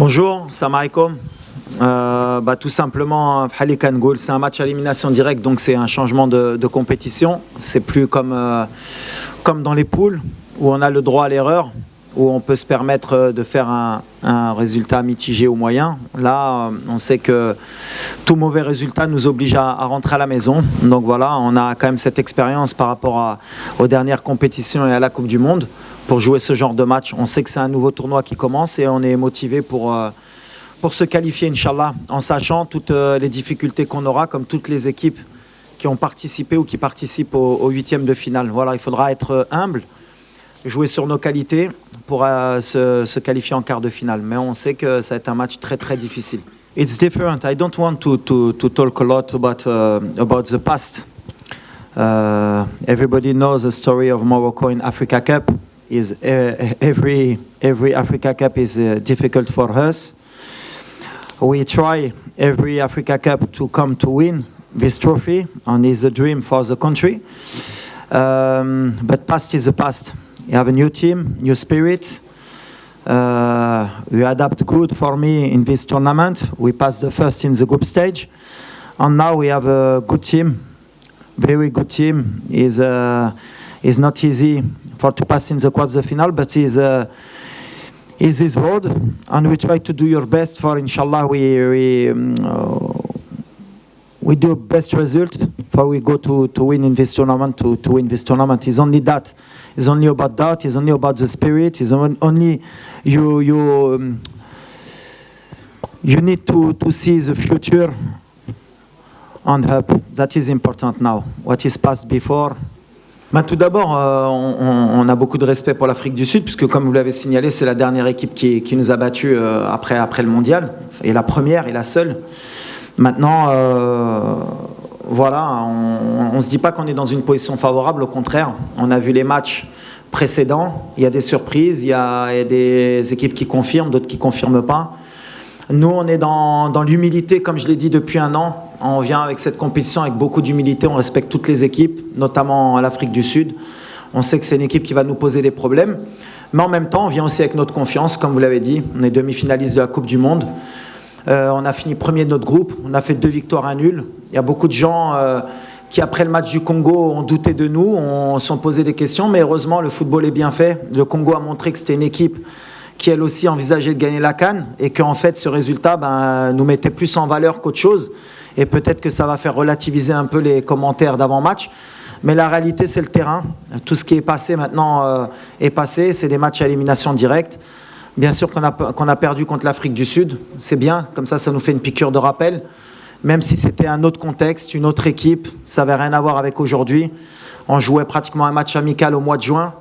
Bonjour, salam alaikum. Tout simplement, c'est un match à élimination directe, donc c'est un changement de compétition. C'est plus comme dans les poules où on a le droit à l'erreur, où on peut se permettre de faire un résultat mitigé ou moyen. Là, on sait que tout mauvais résultat nous oblige à rentrer à la maison. Donc voilà, on a quand même cette expérience par rapport aux dernières compétitions et à la Coupe du Monde pour jouer ce genre de match. On sait que c'est un nouveau tournoi qui commence et on est motivé pour se qualifier, Inch'Allah, en sachant toutes les difficultés qu'on aura, comme toutes les équipes qui ont participé ou qui participent au huitième de finale. Voilà, il faudra être humble, jouer sur nos qualités pour se qualifier en quart de finale. Mais on sait que ça va être un match très très difficile. It's different. I don't want to talk a lot about the past. Everybody knows the story of Morocco in Africa Cup. Every Africa Cup is difficult for us. We try every Africa Cup to come to win this trophy, and it's a dream for the country. But past is the past. You have a new team, new spirit. We adapt good for me in this tournament. We passed the first in the group stage, and now we have a good team, very good team. It's not easy to pass in the quarter-final, but is his road, and we try to do your best for, inshallah, we do best result for we go to win in this tournament, to win this tournament. It's only that. It's only about that. It's only about the spirit. It's only you need to see the future and help. That is important now. What is past before. Tout d'abord, on a beaucoup de respect pour l'Afrique du Sud, puisque comme vous l'avez signalé, c'est la dernière équipe qui nous a battus après le mondial, et la première et la seule. Maintenant, voilà, on ne se dit pas qu'on est dans une position favorable, au contraire. On a vu les matchs précédents, il y a des surprises, il y a des équipes qui confirment, d'autres qui ne confirment pas. Nous, on est dans l'humilité, comme je l'ai dit depuis un an. On vient avec cette compétition avec beaucoup d'humilité, on respecte toutes les équipes, notamment l'Afrique du Sud. On sait que c'est une équipe qui va nous poser des problèmes, mais en même temps, on vient aussi avec notre confiance, comme vous l'avez dit. On est demi-finaliste de la Coupe du Monde. On a fini premier de notre groupe, on a fait 2 victoires, 1 nul. Il y a beaucoup de gens qui, après le match du Congo, ont douté de nous, ont se sont posé des questions, mais heureusement, le football est bien fait. Le Congo a montré que c'était une équipe qui, elle aussi, envisageait de gagner la CAN, et qu'en fait, ce résultat nous mettait plus en valeur qu'autre chose. Et peut-être que ça va faire relativiser un peu les commentaires d'avant-match. Mais la réalité, c'est le terrain. Tout ce qui est passé maintenant est passé. C'est des matchs à élimination directe. Bien sûr qu'on a perdu contre l'Afrique du Sud. C'est bien, comme ça nous fait une piqûre de rappel. Même si c'était un autre contexte, une autre équipe, ça n'avait rien à voir avec aujourd'hui. On jouait pratiquement un match amical au mois de juin.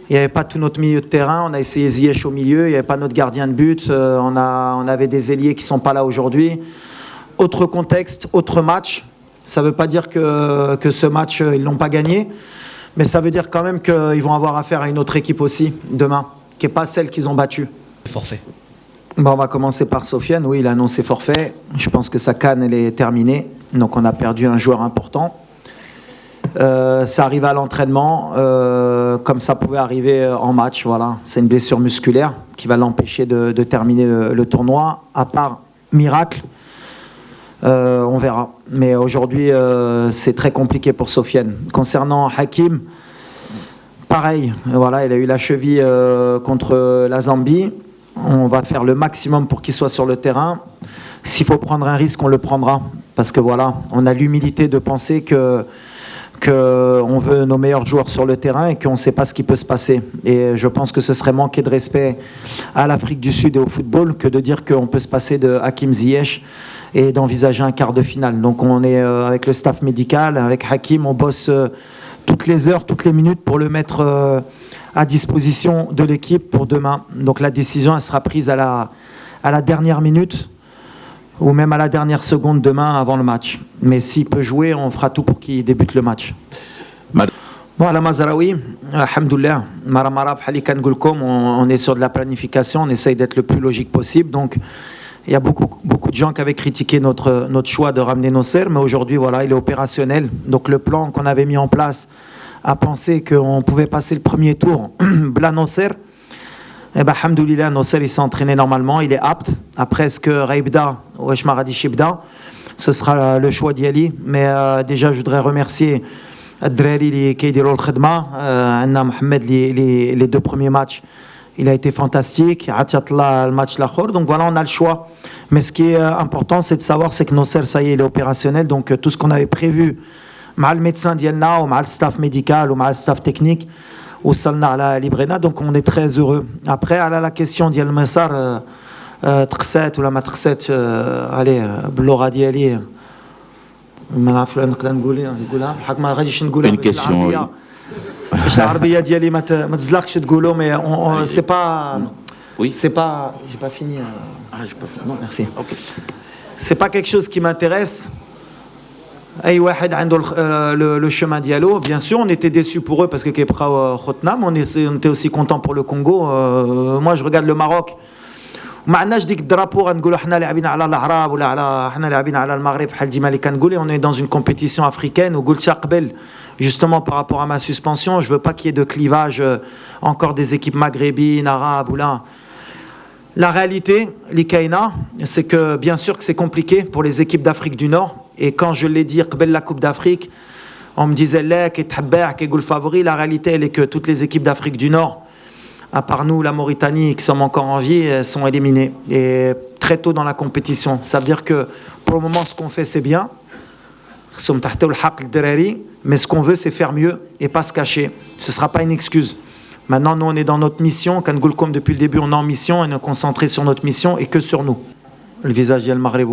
Il n'y avait pas tout notre milieu de terrain. On a essayé Ziyech au milieu. Il n'y avait pas notre gardien de but. On avait des ailiers qui ne sont pas là aujourd'hui. Autre contexte, autre match. Ça ne veut pas dire que ce match, ils ne l'ont pas gagné, mais ça veut dire quand même qu'ils vont avoir affaire à une autre équipe aussi, demain, qui n'est pas celle qu'ils ont battue. Forfait. On va commencer par Sofiane. Oui, il a annoncé forfait. Je pense que sa CAN, elle est terminée. Donc, on a perdu un joueur important. Ça arrive à l'entraînement, comme ça pouvait arriver en match. Voilà. C'est une blessure musculaire qui va l'empêcher de terminer le tournoi, à part miracle. On verra. Mais aujourd'hui, c'est très compliqué pour Sofiane. Concernant Hakim, pareil. Voilà, il a eu la cheville contre la Zambie. On va faire le maximum pour qu'il soit sur le terrain. S'il faut prendre un risque, on le prendra. Parce que voilà, on a l'humilité de penser qu'on veut nos meilleurs joueurs sur le terrain et qu'on ne sait pas ce qui peut se passer. Et je pense que ce serait manquer de respect à l'Afrique du Sud et au football que de dire qu'on peut se passer de Hakim Ziyech et d'envisager un quart de finale. Donc on est avec le staff médical, avec Hakim, on bosse toutes les heures, toutes les minutes pour le mettre à disposition de l'équipe pour demain. Donc la décision, elle sera prise à la dernière minute ou même à la dernière seconde demain avant le match. Mais s'il peut jouer, on fera tout pour qu'il débute le match. Voilà, Mazraoui, alhamdoulilah, on est sur de la planification, on essaye d'être le plus logique possible. Donc il y a beaucoup de gens qui avaient critiqué notre choix de ramener Nosser, mais aujourd'hui, voilà, il est opérationnel. Donc le plan qu'on avait mis en place à penser qu'on pouvait passer le premier tour, Bla Nosser, Eh ben, alhamdoulilah, Nosser, il s'est entraîné normalement, il est apte. Après, est-ce que Raibda ou Eshmaradi Shibda, ce sera le choix d'Yali. Mais déjà, je voudrais remercier Adrari qui a Khedma, Anna Mohamed, les 2 premiers matchs. Il a été fantastique. Atiatla, le match l'achor. Donc voilà, on a le choix. Mais ce qui est important, c'est de savoir, c'est que Nosser, ça y est, il est opérationnel. Donc tout ce qu'on avait prévu, mal le médecin d'Yelna, ou mal le staff médical, ou mal le staff technique, ou Salna à la Librena, donc on est très heureux. Après, à la question d'Yel Messar, Trekset ou la Matrekset, allez, Blora Diali, une question. العربيه ديالي ما تزلقش تقولوا mais c'est pas oui c'est pas j'ai pas fini non merci OK c'est pas quelque chose qui m'intéresse. اي واحد عنده le chemin dialo. Bien sûr on était déçus pour eux parce que كيبقاو خوتنا, on était aussi content pour le Congo. Moi je regarde le Maroc, ما عندناش ديك الدرابو غنقولوا حنا لاعبين على العرب ولا على حنا لاعبين على المغرب بحال ديما اللي كنقول. On est dans une compétition africaine وقلتها قبل. Justement, par rapport à ma suspension, je ne veux pas qu'il y ait de clivage, encore des équipes maghrébines, arabes ou là. La réalité, l'Ikaina, c'est que bien sûr que c'est compliqué pour les équipes d'Afrique du Nord. Et quand je l'ai dit, la Coupe d'Afrique, on me disait le favori. La réalité, elle est que toutes les équipes d'Afrique du Nord, à part nous, la Mauritanie, qui sommes encore en vie, elles sont éliminées. Et très tôt dans la compétition. Ça veut dire que pour le moment, ce qu'on fait, c'est bien. Mais ce qu'on veut, c'est faire mieux et pas se cacher. Ce ne sera pas une excuse. Maintenant, nous, on est dans notre mission. Comme depuis le début, on est en mission et on est concentré sur notre mission et que sur nous. Le visage de Maghreb,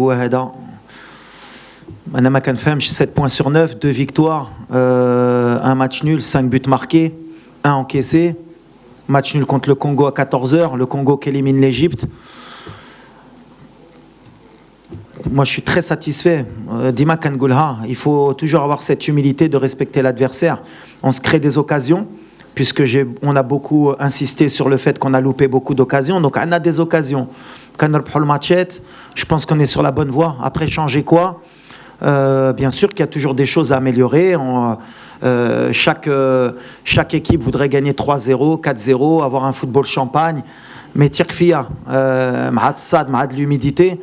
c'est 7 points sur 9, 2 victoires, 1 match nul, 5 buts marqués, 1 encaissé. Match nul contre le Congo à 14h. Le Congo qui élimine l'Égypte. Moi, je suis très satisfait. Dima Kangoulha, il faut toujours avoir cette humilité de respecter l'adversaire. On se crée des occasions, puisque on a beaucoup insisté sur le fait qu'on a loupé beaucoup d'occasions. Donc, on a des occasions. Je pense qu'on est sur la bonne voie. Après, changer quoi ? Bien sûr qu'il y a toujours des choses à améliorer. Chaque équipe voudrait gagner 3-0, 4-0, avoir un football champagne. Mais Tirkfia, de l'humidité.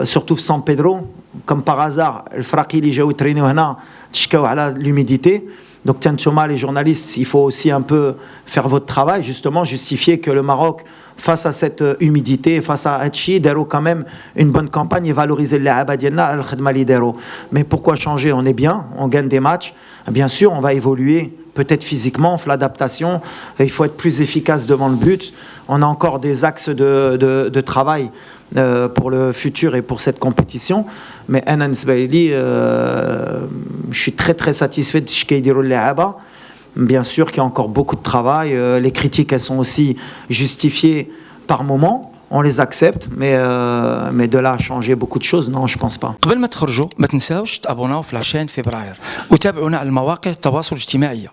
Surtout San Pedro, comme par hasard, le Fraqili j'ai traîné à l'humidité. Donc tiens, les journalistes, il faut aussi un peu faire votre travail, justement, justifier que le Maroc, face à cette humidité, face à Hachi, Dero quand même une bonne campagne et valoriser les Abadienna al-Khadma Lidero. Mais pourquoi changer? On est bien, on gagne des matchs. Bien sûr, on va évoluer, peut-être physiquement, on fait l'adaptation. Il faut être plus efficace devant le but. On a encore des axes de travail pour le futur et pour cette compétition. Mais Anan Sbaili, je suis très très satisfait de ce qu'il dit Leaba. Bien sûr qu'il y a encore beaucoup de travail. Les critiques, elles sont aussi justifiées par moment. On les accepte, mais de là à changer beaucoup de choses, non, je pense pas. قبل ما تخرجوا ما تنساوش تابوناو في العشرين فبراير وتابعونا على المواقع التواصل الاجتماعي.